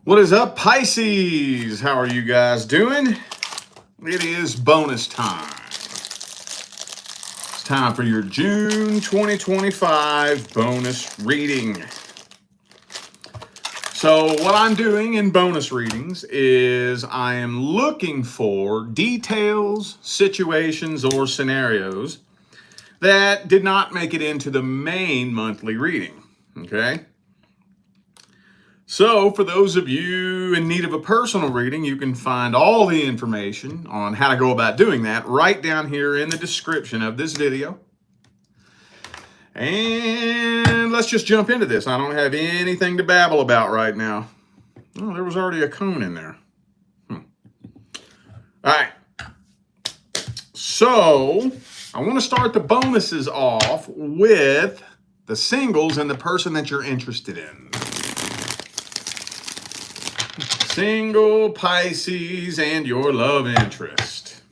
What is up, Pisces? How are you guys doing? It is bonus time. It's time for your June 2025 bonus reading. So what I'm doing in bonus readings is I am looking for details, situations, or scenarios that did not make it into the main monthly reading, okay? So for those of you in need of a personal reading, you can find all the information on how to go about doing that right down here in the description of this video. And let's just jump into this. I don't have anything to babble about right now. Oh, there was already a cone in there. All right. So I want to start the bonuses off with the singles and the person that you're interested in. Single Pisces and your love interest.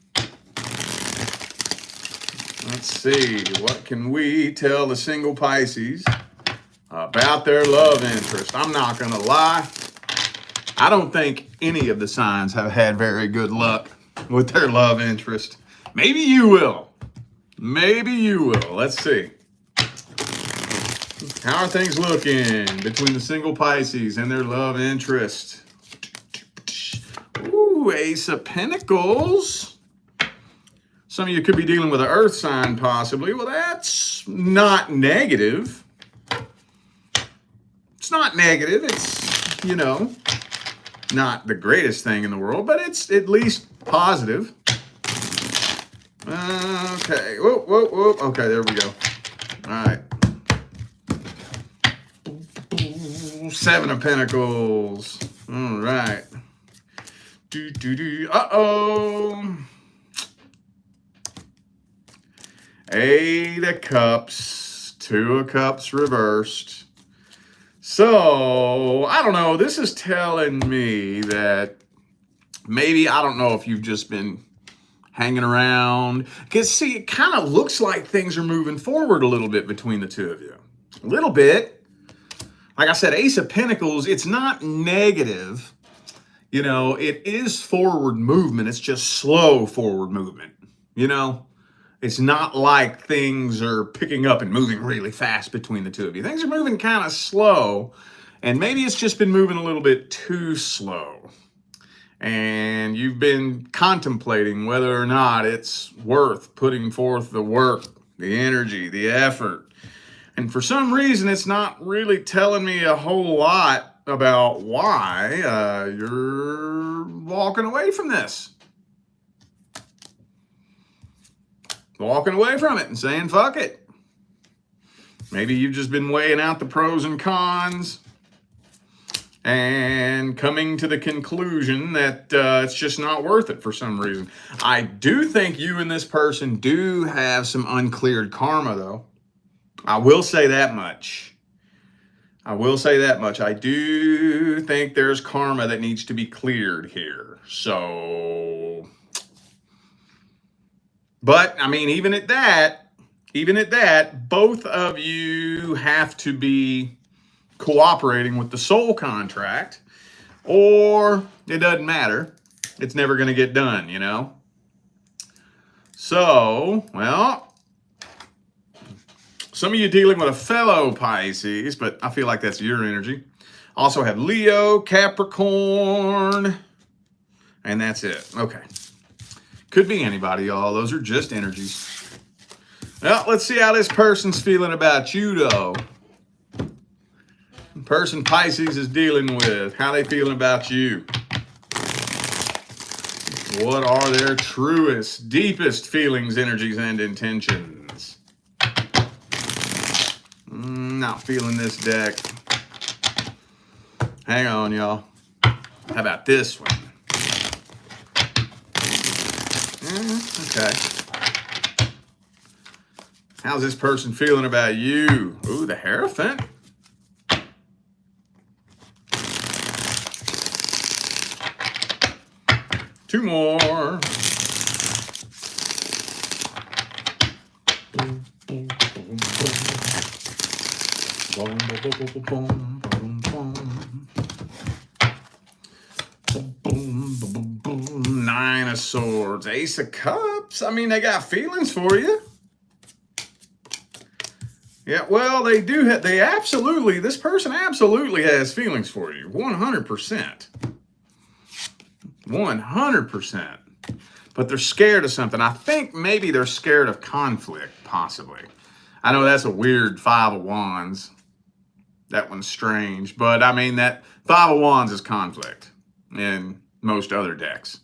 Let's see, what can we tell the single Pisces about their love interest? I'm not going to lie. I don't think any of the signs have had very good luck with their love interest. Maybe you will. Maybe you will. Let's see. How are things looking between the single Pisces and their love interest? Ooh, Ace of Pentacles. Some of you could be dealing with an earth sign possibly. Well, that's not negative. It's not negative. It's, you know, not the greatest thing in the world, but it's at least positive. Okay. Whoa, whoa, whoa. Okay, there we go. All right. Seven of Pentacles. All right. Uh-oh. Eight of Cups. Two of Cups reversed. So, I don't know. This is telling me that maybe, I don't know if you've just been hanging around. Because, see, it kind of looks like things are moving forward a little bit between the two of you. A little bit. Like I said, Ace of Pentacles, it's not negative. You know, it is forward movement. It's just slow forward movement. You know, it's not like things are picking up and moving really fast between the two of you. Things are moving kind of slow, and maybe it's just been moving a little bit too slow. And you've been contemplating whether or not it's worth putting forth the work, the energy, the effort. And for some reason, it's not really telling me a whole lot about why you're walking away from this. Walking away from it and saying, fuck it. Maybe you've just been weighing out the pros and cons and coming to the conclusion that it's just not worth it for some reason. I do think you and this person do have some uncleared karma, though. I will say that much. I will say that much. I do think there's karma that needs to be cleared here. So, but I mean, even at that, both of you have to be cooperating with the soul contract, or it doesn't matter. It's never going to get done, you know? So, well, some of you dealing with a fellow Pisces, but I feel like that's your energy. Also have Leo, Capricorn, and that's it. Okay. Could be anybody, y'all. Those are just energies. Well, let's see how this person's feeling about you, though. The person Pisces is dealing with, how they feeling about you. What are their truest, deepest feelings, energies, and intentions? Not feeling this deck. Hang on, y'all. How about this one? Okay. How's this person feeling about you? Ooh, the Hierophant. Two more. Nine of Swords, Ace of Cups. I mean, they got feelings for you. Yeah, well, they do. This person absolutely has feelings for you. 100%. 100%. But they're scared of something. I think maybe they're scared of conflict, possibly. I know that's a weird Five of Wands. That one's strange. But, I mean, that Five of Wands is conflict in most other decks.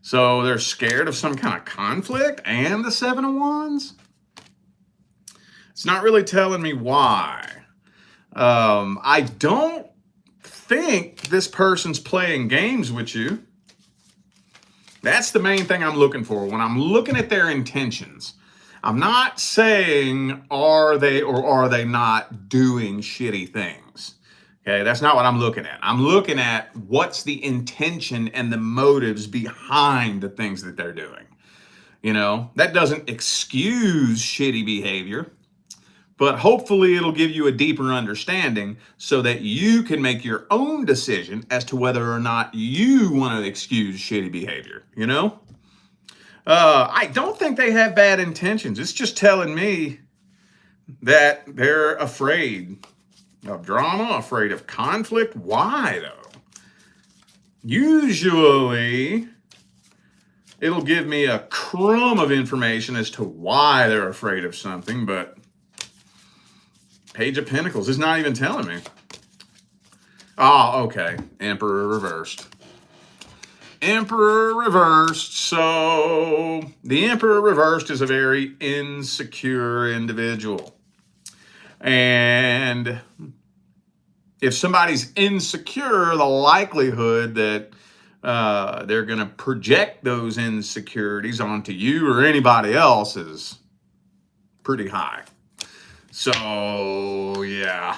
So they're scared of some kind of conflict and the Seven of Wands? It's not really telling me why. I don't think this person's playing games with you. That's the main thing I'm looking for. When I'm looking at their intentions, I'm not saying are they or are they not doing shitty things. Okay, that's not what I'm looking at. I'm looking at what's the intention and the motives behind the things that they're doing. You know, that doesn't excuse shitty behavior, but hopefully it'll give you a deeper understanding so that you can make your own decision as to whether or not you want to excuse shitty behavior, you know? I don't think they have bad intentions. It's just telling me that they're afraid of drama, afraid of conflict. Why, though? Usually, it'll give me a crumb of information as to why they're afraid of something, but Page of Pentacles is not even telling me. Oh, okay. Emperor reversed. Emperor reversed. So the Emperor reversed is a very insecure individual. And if somebody's insecure, the likelihood that they're going to project those insecurities onto you or anybody else is pretty high. So, yeah,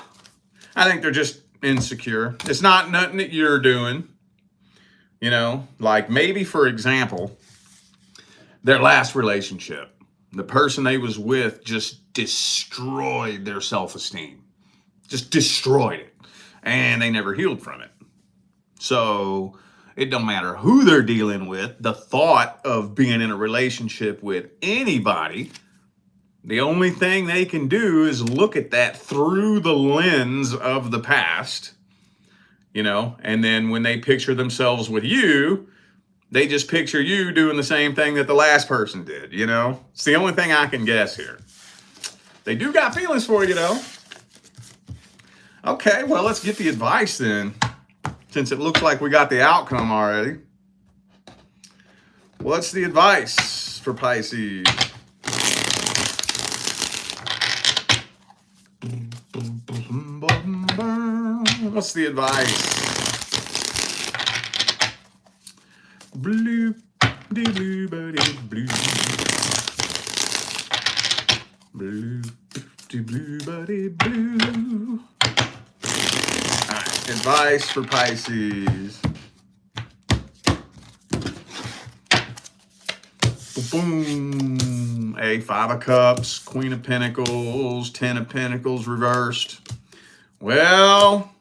I think they're just insecure. It's not nothing that you're doing. You know, like maybe, for example, their last relationship, the person they was with just destroyed their self-esteem. Just destroyed it. And they never healed from it. So it don't matter who they're dealing with. The thought of being in a relationship with anybody, the only thing they can do is look at that through the lens of the past, you know, and then when they picture themselves with you, they just picture you doing the same thing that the last person did, you know. It's the only thing I can guess here. They do got feelings for you, though. Okay, well, let's get the advice then, since it looks like we got the outcome already. What's the advice for Pisces? What's the advice? Blue, blue, buddy, blue. Blue, blue, buddy, blue. All right, advice for Pisces. Boom. A Five of Cups, Queen of Pentacles, Ten of Pentacles reversed. Well,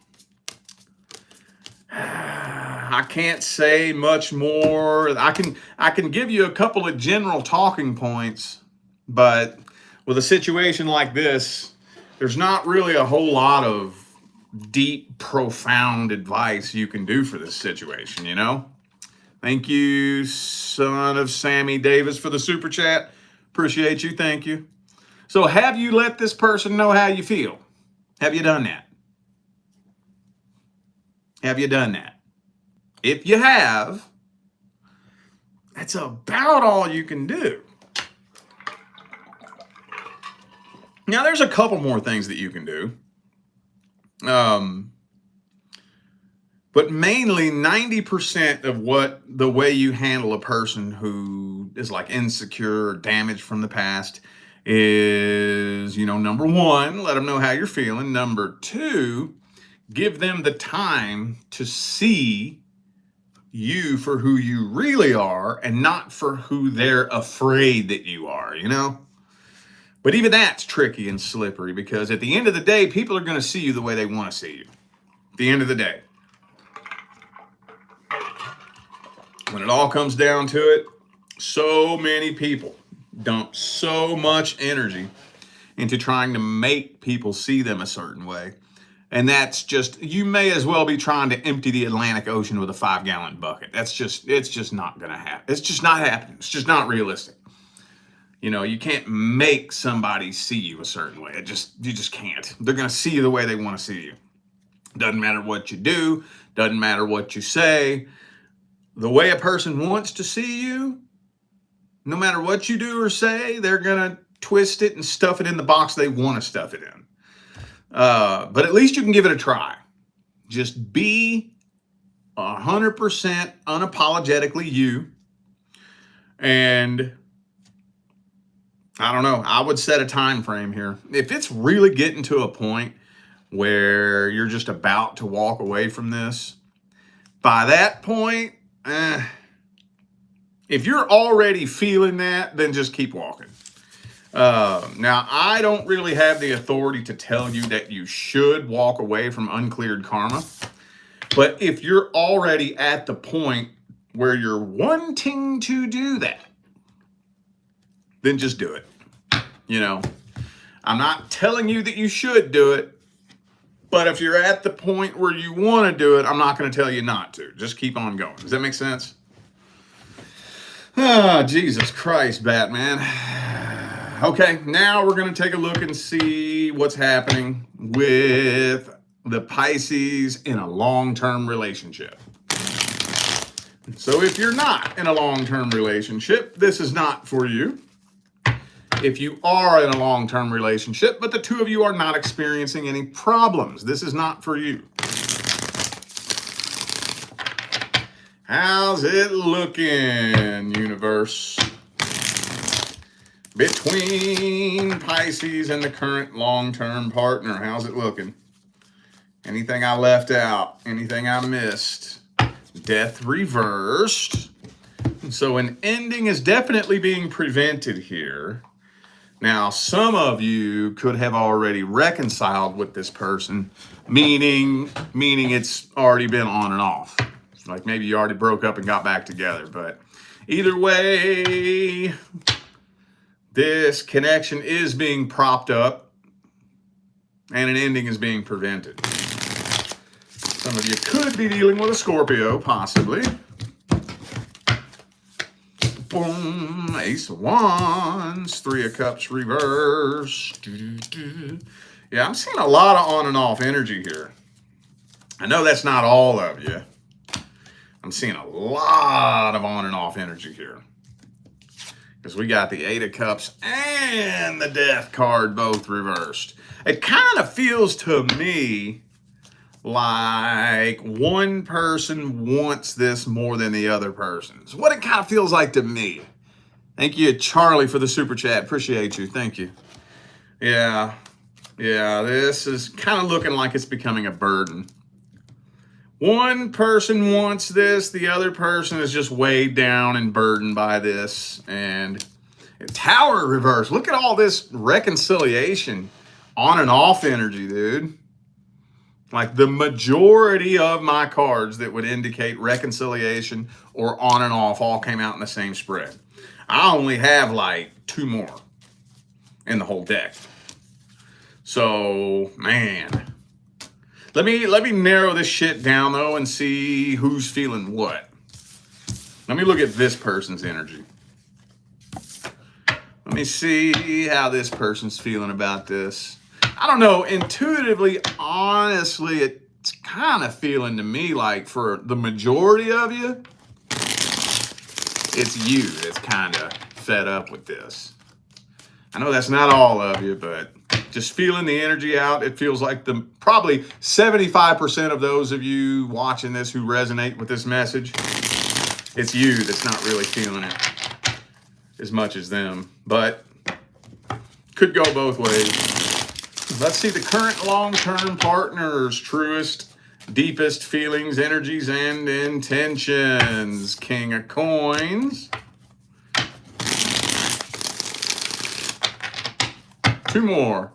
I can't say much more. I can give you a couple of general talking points, but with a situation like this, there's not really a whole lot of deep, profound advice you can do for this situation, you know? Thank you, son of Sammy Davis, for the super chat. Appreciate you. Thank you. So have you let this person know how you feel? Have you done that? Have you done that? If you have, that's about all you can do. Now, there's a couple more things that you can do. But mainly 90% of what the way you handle a person who is like insecure or damaged from the past is, you know, number one, let them know how you're feeling. Number two, give them the time to see you for who you really are and not for who they're afraid that you are, you know? But even that's tricky and slippery because at the end of the day, people are going to see you the way they want to see you. At the end of the day. When it all comes down to it, so many people dump so much energy into trying to make people see them a certain way. And that's just, you may as well be trying to empty the Atlantic Ocean with a 5-gallon bucket. It's just not going to happen. It's just not happening. It's just not realistic. You know, you can't make somebody see you a certain way. You just can't. They're going to see you the way they want to see you. Doesn't matter what you do. Doesn't matter what you say. The way a person wants to see you, no matter what you do or say, they're going to twist it and stuff it in the box they want to stuff it in. But at least you can give it a try. Just be 100% unapologetically you. And I don't know, I would set a time frame here. If it's really getting to a point where you're just about to walk away from this, by that point, if you're already feeling that, then just keep walking. Now, I don't really have the authority to tell you that you should walk away from uncleared karma. But if you're already at the point where you're wanting to do that, then just do it. You know, I'm not telling you that you should do it, but if you're at the point where you want to do it, I'm not going to tell you not to. Just keep on going. Does that make sense? Ah, Jesus Christ, Batman. Okay, now we're going to take a look and see what's happening with the Pisces in a long-term relationship. So if you're not in a long-term relationship, this is not for you. If you are in a long-term relationship, but the two of you are not experiencing any problems, this is not for you. How's it looking, universe? Between Pisces and the current long-term partner, how's it looking? Anything I left out? Anything I missed? Death reversed. So an ending is definitely being prevented here. Now, some of you could have already reconciled with this person, meaning it's already been on and off. Like maybe you already broke up and got back together, but either way, this connection is being propped up and an ending is being prevented. Some of you could be dealing with a Scorpio, possibly. Boom, Ace of Wands, Three of Cups reverse. Yeah, I'm seeing a lot of on and off energy here. I know that's not all of you. I'm seeing a lot of on and off energy here. Because we got the Eight of Cups and the Death card both reversed. It kind of feels to me like one person wants this more than the other person. It's what it kind of feels like to me. Thank you, Charlie, for the super chat. Appreciate you. Thank you. Yeah, this is kind of looking like it's becoming a burden. One person wants this, the other person is just weighed down and burdened by this. And Tower reverse. Look at all this reconciliation, on and off energy, dude. Like the majority of my cards that would indicate reconciliation or on and off all came out in the same spread. I only have like 2 more in the whole deck. So, man. Let me narrow this shit down though and see who's feeling what. Let me look at this person's energy. Let me see how this person's feeling about this. I don't know, intuitively, honestly, it's kind of feeling to me like for the majority of you, it's you that's kind of fed up with this. I know that's not all of you, but just feeling the energy out, it feels like probably 75% of those of you watching this who resonate with this message, it's you that's not really feeling it as much as them, but could go both ways. Let's see the current long-term partner's truest, deepest feelings, energies, and intentions. King of Coins. 2 more.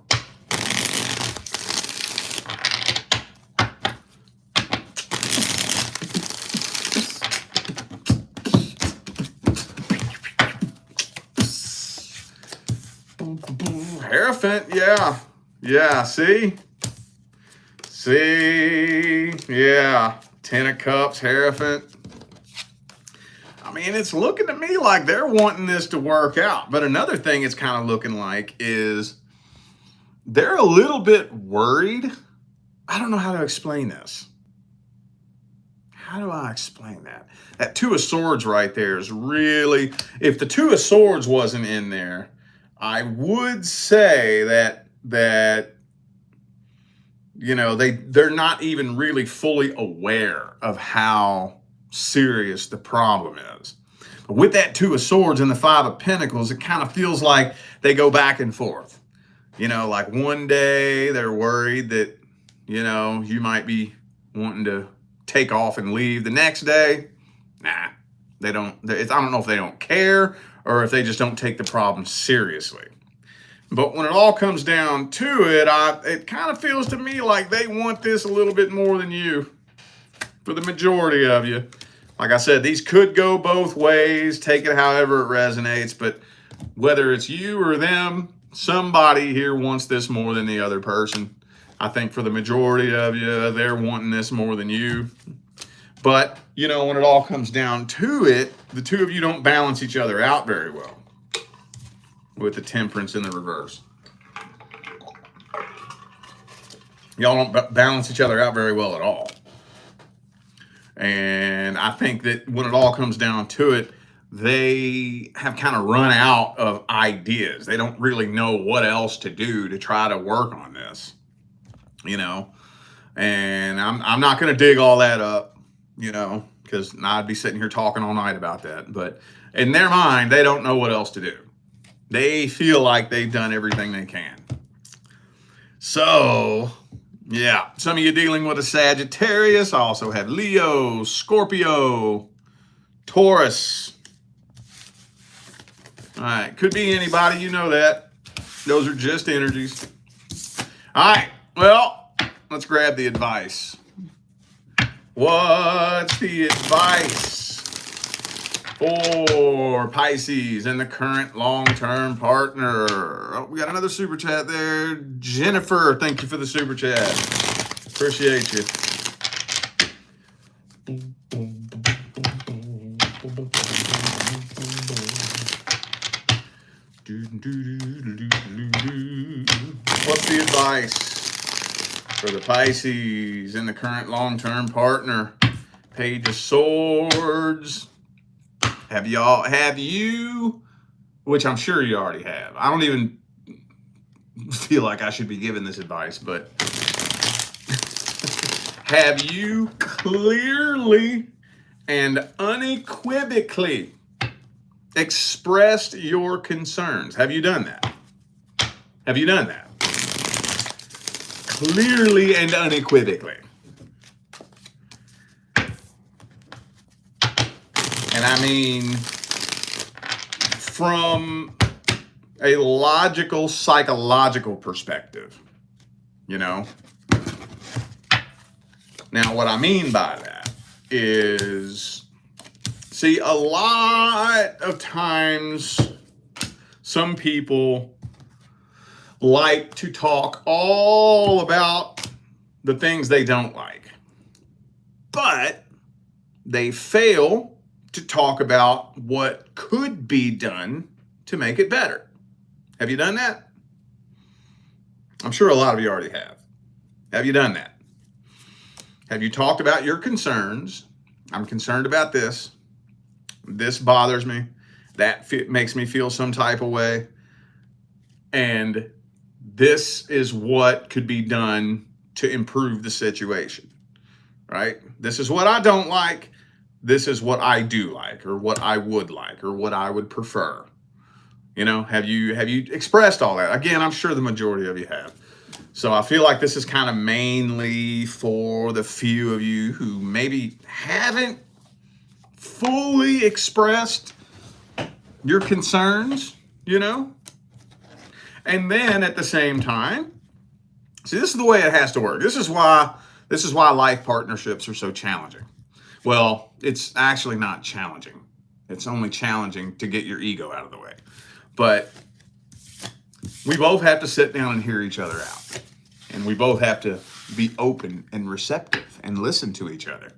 Hierophant, yeah. Yeah, see? See? Yeah. Ten of Cups, Hierophant. I mean, it's looking to me like they're wanting this to work out. But another thing it's kind of looking like is they're a little bit worried. I don't know how to explain this. How do I explain that? That Two of Swords right there is really, if the Two of Swords wasn't in there, I would say that you know, they're not even really fully aware of how serious the problem is. But with that Two of Swords and the Five of Pentacles, it kind of feels like they go back and forth. You know, like one day they're worried that, you know, you might be wanting to take off and leave. The next day, nah, they don't. I don't know if they don't care or if they just don't take the problem seriously. But when it all comes down to it, it kind of feels to me like they want this a little bit more than you, for the majority of you. Like I said, these could go both ways. Take it however it resonates. But whether it's you or them, somebody here wants this more than the other person. I think for the majority of you, they're wanting this more than you. But, you know, when it all comes down to it, the two of you don't balance each other out very well with the Temperance in the reverse. Y'all don't balance each other out very well at all. And I think that when it all comes down to it, they have kind of run out of ideas. They don't really know what else to do to try to work on this. You know, and I'm not going to dig all that up, you know, because I'd be sitting here talking all night about that. But in their mind, they don't know what else to do. They feel like they've done everything they can. So, yeah, some of you dealing with a Sagittarius. I also have Leo, Scorpio, Taurus. All right, could be anybody, you know that. Those are just energies. All right. Well, let's grab the advice. What's the advice for Pisces and the current long-term partner? Oh, we got another super chat there. Jennifer, thank you for the super chat. Appreciate you. What's the advice for the Pisces and the current long-term partner? Page of Swords. Have you, which I'm sure you already have. I don't even feel like I should be giving this advice, but have you clearly and unequivocally expressed your concerns? Have you done that? Have you done that? Clearly and unequivocally. And I mean, from a logical, psychological perspective, you know? Now, what I mean by that is, see, a lot of times, some people like to talk all about the things they don't like, but they fail to talk about what could be done to make it better. Have you done that? I'm sure a lot of you already have. Have you done that? Have you talked about your concerns? I'm concerned about this. This bothers me. That makes me feel some type of way. And this is what could be done to improve the situation, right? This is what I don't like. This is what I do like, or what I would like, or what I would prefer. You know, have you expressed all that? Again, I'm sure the majority of you have. So I feel like this is kind of mainly for the few of you who maybe haven't fully expressed your concerns, you know? And then at the same time, see, this is the way it has to work. This is why life partnerships are so challenging. Well, it's actually not challenging. It's only challenging to get your ego out of the way. But we both have to sit down and hear each other out. And we both have to be open and receptive and listen to each other.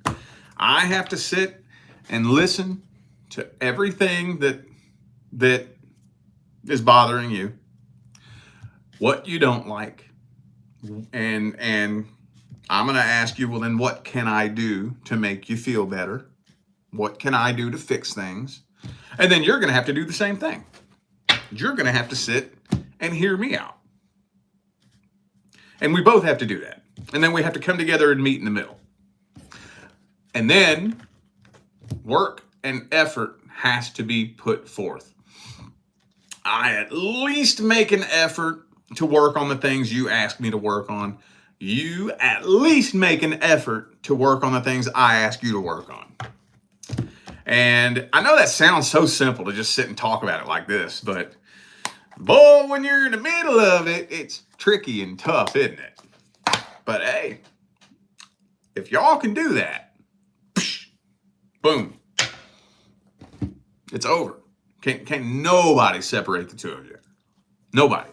I have to sit and listen to everything that is bothering you, what you don't like, and I'm going to ask you, well, then what can I do to make you feel better? What can I do to fix things? And then you're going to have to do the same thing. You're going to have to sit and hear me out. And we both have to do that. And then we have to come together and meet in the middle. And then work and effort has to be put forth. I at least make an effort to work on the things you ask me to work on. You at least make an effort to work on the things I ask you to work on. And I know that sounds so simple to just sit and talk about it like this, but boy, when you're in the middle of it, it's tricky and tough, isn't it? But hey, if y'all can do that, boom, it's over. Can't nobody separate the two of you. Nobody.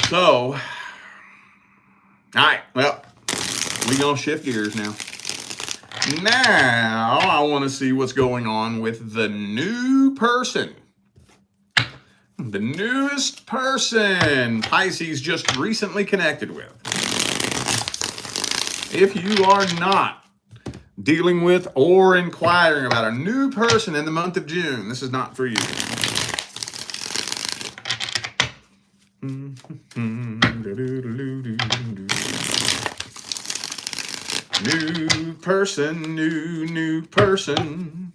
So, all right, well, we're going to shift gears now. Now, I want to see what's going on with the new person. The newest person Pisces just recently connected with. If you are not dealing with or inquiring about a new person in the month of June, this is not for you. New person, new person.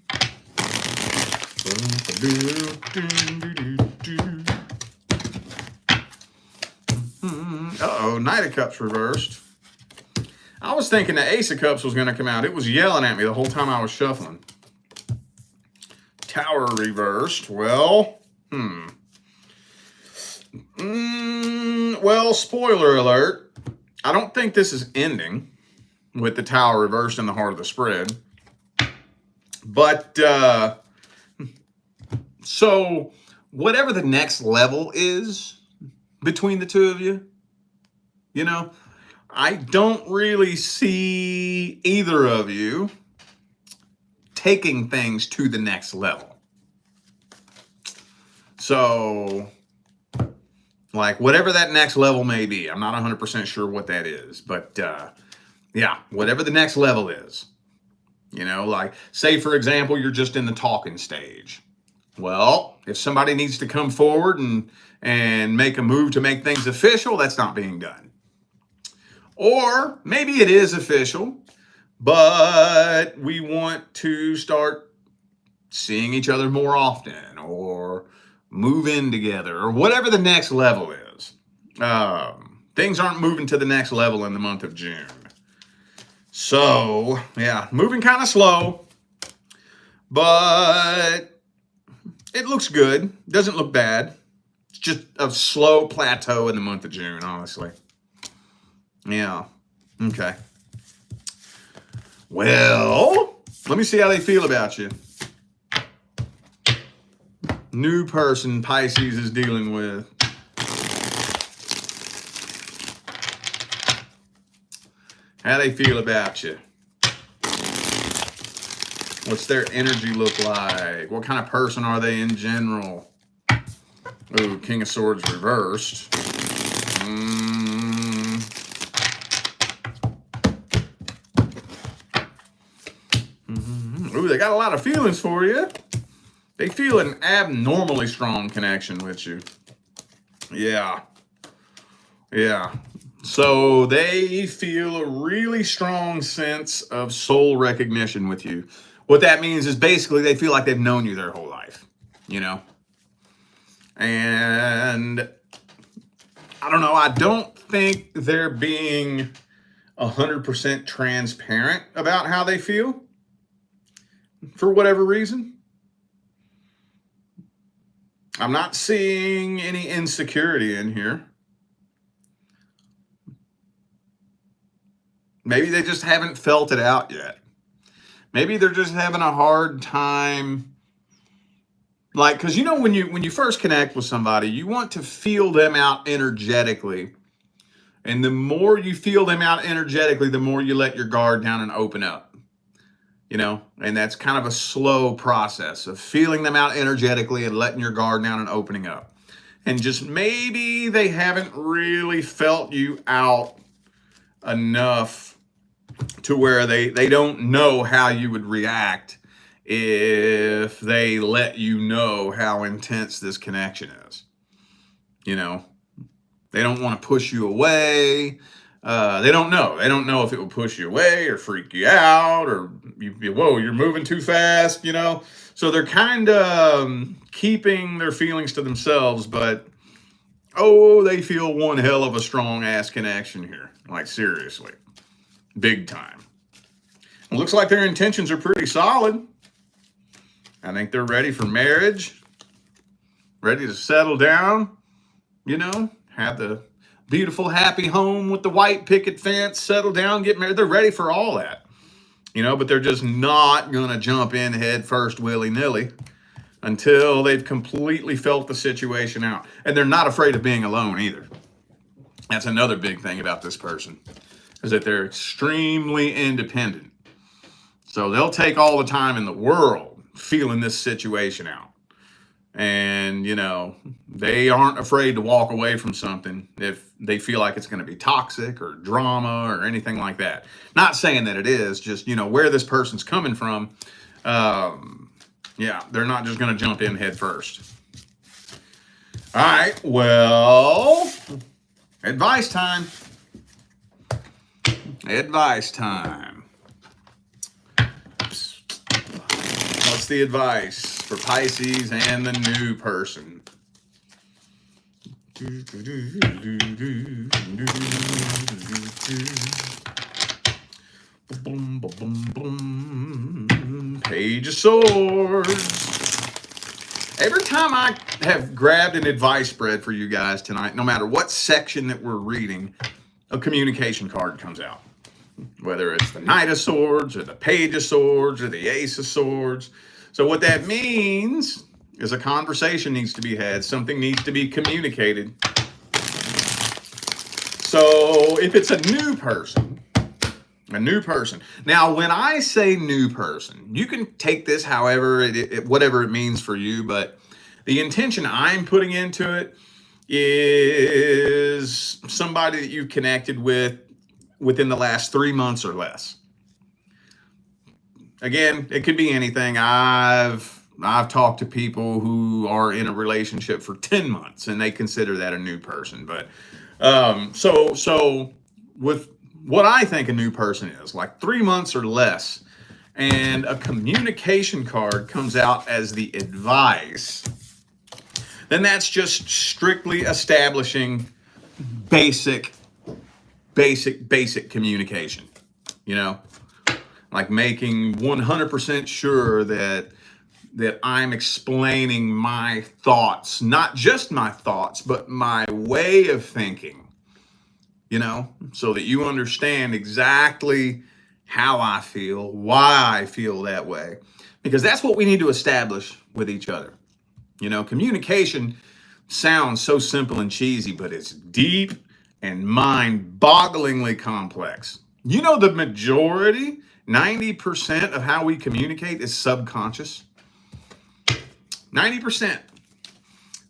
Uh-oh, Knight of Cups reversed. I was thinking the Ace of Cups was going to come out. It was yelling at me the whole time I was shuffling. Tower reversed. Well, well, spoiler alert. I don't think this is ending with the Tower reversed in the heart of the spread. But, so whatever the next level is between the two of you, you know, I don't really see either of you taking things to the next level. So, like, whatever that next level may be, I'm not 100% sure what that is, but yeah, whatever the next level is, you know, like, say, for example, you're just in the talking stage. Well, if somebody needs to come forward and make a move to make things official, that's not being done. Or maybe it is official, but we want to start seeing each other more often or move in together or whatever the next level is. Things aren't moving to the next level in the month of June. So, yeah, moving kind of slow, but it looks good. Doesn't look bad. It's just a slow plateau in the month of June, honestly. Yeah. Okay. Well, let me see how they feel about you. New person Pisces is dealing with. How they feel about you. What's their energy look like? What kind of person are they in general? Ooh, King of Swords reversed. Ooh, they got a lot of feelings for you. They feel an abnormally strong connection with you. Yeah. Yeah. So they feel a really strong sense of soul recognition with you. What that means is basically they feel like they've known you their whole life, you know? And I don't know, I don't think they're being 100% transparent about how they feel for whatever reason. I'm not seeing any insecurity in here. Maybe they just haven't felt it out yet. Maybe they're just having a hard time Like, because you know, when you first connect with somebody, you want to feel them out energetically. And the more you feel them out energetically, the more you let your guard down and open up. You know, and that's kind of a slow process of feeling them out energetically and letting your guard down and opening up. And just maybe they haven't really felt you out enough to where they don't know how you would react if they let you know how intense this connection is. You know, they don't want to push you away. They don't know. They don't know if it will push you away or freak you out or whoa, you're moving too fast, you know? So they're kind of keeping their feelings to themselves, but oh, they feel one hell of a strong ass connection here. Like, seriously. Big time. It looks like their intentions are pretty solid. I think they're ready for marriage, ready to settle down, you know, have the beautiful, happy home with the white picket fence, settle down, get married. They're ready for all that, you know, but they're just not going to jump in head first willy-nilly until they've completely felt the situation out. And they're not afraid of being alone either. That's another big thing about this person, is that they're extremely independent. So they'll take all the time in the world feeling this situation out. And, you know, they aren't afraid to walk away from something if they feel like it's going to be toxic or drama or anything like that. Not saying that it is, just, you know, where this person's coming from. Yeah, they're not just going to jump in head first. All right, well, advice time. Advice time. What's the advice for Pisces and the new person? Page of Swords. Every time I have grabbed an advice spread for you guys tonight, no matter what section that we're reading, a communication card comes out. Whether it's the Knight of Swords or the Page of Swords or the Ace of Swords. So what that means is a conversation needs to be had. Something needs to be communicated. So if it's a new person. Now, when I say new person, you can take this however, whatever it means for you, but the intention I'm putting into it is somebody that you've connected with within the last 3 months or less. Again, it could be anything. I've talked to people who are in a relationship for 10 months and they consider that a new person. But so with what I think a new person is, like 3 months or less, and a communication card comes out as the advice, then that's just strictly establishing basic communication, you know, like making 100% sure that I'm explaining my thoughts, not just my thoughts, but my way of thinking, you know, so that you understand exactly how I feel, why I feel that way, because that's what we need to establish with each other. You know, communication sounds so simple and cheesy, but it's deep and mind-bogglingly complex. You know, the majority, 90% of how we communicate is subconscious. 90%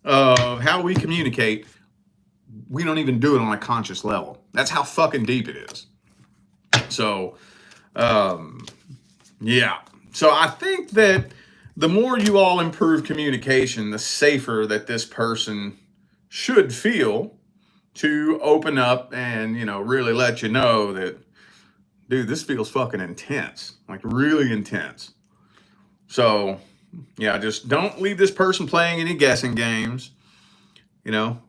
of how we communicate, we don't even do it on a conscious level. That's how fucking deep it is. So, yeah. So I think that the more you all improve communication, the safer that this person should feel to open up and, you know, really let you know that, dude, this feels fucking intense, like really intense. So, yeah, just don't leave this person playing any guessing games. You know,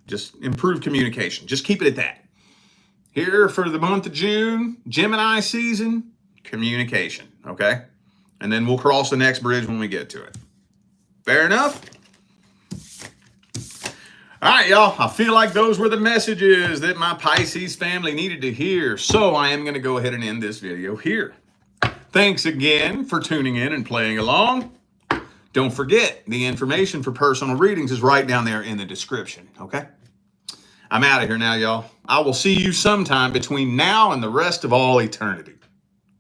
just improve communication. Just keep it at that. Here for the month of June, Gemini season, communication, okay? And then we'll cross the next bridge when we get to it. Fair enough? All right, y'all. I feel like those were the messages that my Pisces family needed to hear. So I am going to go ahead and end this video here. Thanks again for tuning in and playing along. Don't forget, the information for personal readings is right down there in the description, okay? I'm out of here now, y'all. I will see you sometime between now and the rest of all eternity.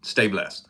Stay blessed.